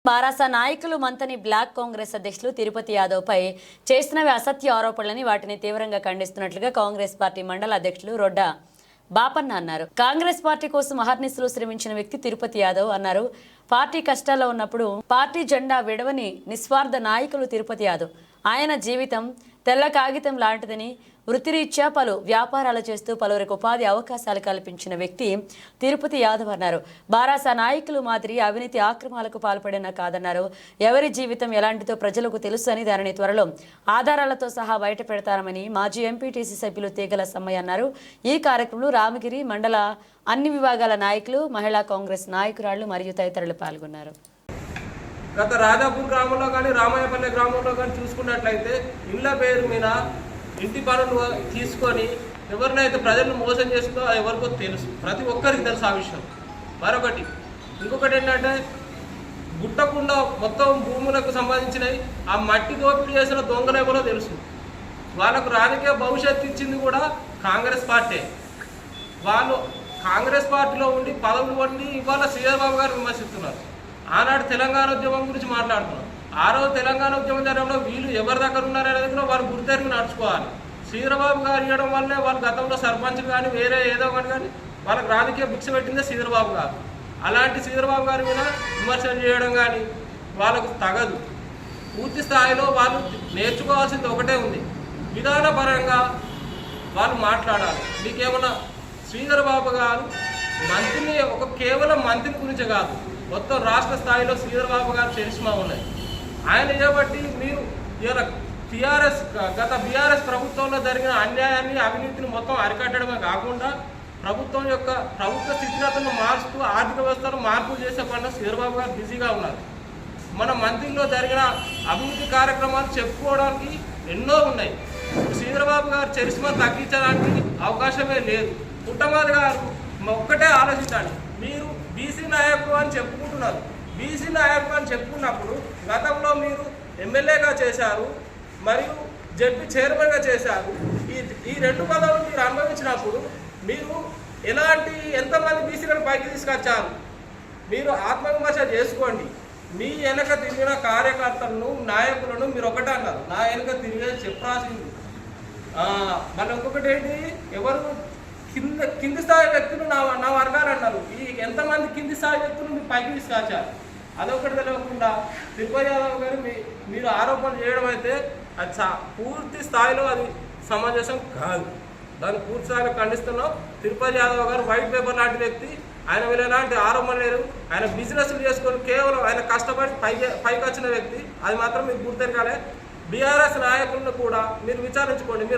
బారాస నాయకులు మంతని బ్లాక్ కాంగ్రెస్ అధ్యక్షులు తిరుపతి యాదవ్ పై చేస్తున్నవి అసత్య ఆరోపణలని వాటిని తీవ్రంగా ఖండిస్తున్నట్లుగా కాంగ్రెస్ పార్టీ మండల అధ్యక్షులు రొడ్డ బాపన్న అన్నారు. కాంగ్రెస్ పార్టీ కోసం అహర్నిశలు శ్రమించిన వ్యక్తి తిరుపతి యాదవ్ అన్నారు. పార్టీ కష్టాల్లో ఉన్నప్పుడు పార్టీ జెండా విడవని నిస్వార్థ నాయకులు తిరుపతి యాదవ్. ఆయన జీవితం తెల్ల కాగితం లాంటిదని, వృత్తిరీత్యా పలు వ్యాపారాలు చేస్తూ పలువురికి ఉపాధి అవకాశాలు కల్పించిన వ్యక్తి తిరుపతి యాదవ్ అన్నారు. బారాస నాయకులు మాదిరి అవినీతి ఆక్రమాలకు పాల్పడిన కాదన్నారు. ఎవరి జీవితం ఎలాంటిదో ప్రజలకు తెలుసు అని, దానిని త్వరలో ఆధారాలతో సహా బయట పెడతారని మాజీ ఎంపీటీసీ సభ్యులు తీగల సమ్మయ్య అన్నారు. ఈ కార్యక్రమంలో రామగిరి మండల అన్ని విభాగాల నాయకులు, మహిళా కాంగ్రెస్ నాయకురాళ్లు మరియు తదితరులు పాల్గొన్నారు. గత రాజాపూర్ గ్రామంలో కానీ రామాయపల్లె గ్రామంలో కానీ చూసుకున్నట్లయితే ఇళ్ల పేరు మీద ఇంటి పనులు తీసుకొని ఎవరినైతే ప్రజలను మోసం చేస్తుందో అది ఎవరికో తెలుసు, ప్రతి ఒక్కరికి తెలుసు ఆ విషయం. మరొకటి ఇంకొకటి ఏంటంటే గుట్టకుండా మొత్తం భూములకు సంబంధించినవి ఆ మట్టి దోపిడీ చేసిన దొంగలేవరో తెలుసు. వాళ్ళకు రాజకీయ భవిష్యత్తు ఇచ్చింది కూడా కాంగ్రెస్ పార్టీ. వాళ్ళు కాంగ్రెస్ పార్టీలో ఉండి పదవులు వండి ఇవాళ శ్రీధర్ బాబు గారు విమర్శిస్తున్నారు. ఆనాడు తెలంగాణ ఉద్యమం గురించి మాట్లాడుతున్నాం. ఆ రోజు తెలంగాణ ఉద్యమం జరగడంలో వీళ్ళు ఎవరి దగ్గర ఉన్నారనేది కూడా వాళ్ళు గుర్తెరిగి నడుచుకోవాలి. శ్రీధరబాబు గారు ఇవ్వడం వల్లే వాళ్ళు గతంలో సర్పంచ్ కానీ వేరే ఏదో ఒకటి కానీ వాళ్ళకి రాజకీయ భిక్ష పెట్టిందే శ్రీధరబాబు గారు. అలాంటి శ్రీధరబాబు గారి మీద విమర్శలు చేయడం కానీ వాళ్ళకు తగదు. పూర్తి స్థాయిలో వాళ్ళు నేర్చుకోవాల్సింది ఒకటే ఉంది, విధానపరంగా వాళ్ళు మాట్లాడాలి. మీకేమన్నా శ్రీధరబాబు గారు మంత్రిని కేవలం మంత్రి గురించి కాదు, మొత్తం రాష్ట్ర స్థాయిలో శ్రీధరబాబు గారు చరిష్మా ఉన్నాయి. ఆయన చేయబట్టి మీరు ఇలా గత బీఆర్ఎస్ ప్రభుత్వంలో జరిగిన అన్యాయాన్ని, అవినీతిని మొత్తం అరికట్టడమే కాకుండా ప్రభుత్వ స్థితిగతులను మారుస్తూ ఆర్థిక వ్యవస్థను మార్పులు చేసే పనిలో శ్రీధరబాబు గారు బిజీగా ఉన్నారు. మన మంత్రిలో జరిగిన అభివృద్ధి కార్యక్రమాలు చెప్పుకోవడానికి ఎన్నో ఉన్నాయి. శ్రీధరబాబు గారు చరిష్మా తగ్గించడానికి అవకాశమే లేదు. పుట్టమది గారు ఒక్కటే ఆలోచించాలి, మీరు బీసీ నాయకుడు అని చెప్పుకుంటున్నారు. బీసీ నాయకుడు అని చెప్పుకున్నప్పుడు గతంలో మీరు ఎమ్మెల్యేగా చేశారు మరియు జడ్పీ చైర్మన్గా చేశారు. ఈ రెండు పదవులు మీరు అనుభవించినప్పుడు మీరు ఎంతమంది బీసీలను పైకి తీసుకొచ్చారు? మీరు ఆత్మవిమర్శ చేసుకోండి. మీ వెనక తిరిగిన కార్యకర్తలను, నాయకులను మీరు ఒకటే అన్నారు, నా వెనక తిరిగే చెప్పరాసింది. మళ్ళీ ఇంకొకటి ఏంటి, ఎవరు కింది స్థాయి వ్యక్తులు నా వర్గాలు అన్నారు. ఎంతమంది కింది స్థాయి వ్యక్తులు మీరు పైకి తీసుకొచ్చారు? అదొకటి తెలియకుండా తిరుపతి యాదవ్ గారు మీరు ఆరోపణలు చేయడం అయితే అది పూర్తి స్థాయిలో అది సమంజసం కాదు. దాన్ని పూర్తి స్థాయిలో ఖండిస్తున్నాం. తిరుపతి యాదవ్ గారు వైట్ పేపర్ లాంటి వ్యక్తి. ఆయన మీద ఎలాంటి ఆరోపణలు లేరు. ఆయన బిజినెస్లు చేసుకొని కేవలం ఆయన కష్టపడి పైకి వచ్చిన వ్యక్తి. అది మాత్రం మీరు గుర్తెరగాలి. బీఆర్ఎస్ నాయకులను కూడా మీరు విచారించుకోండి.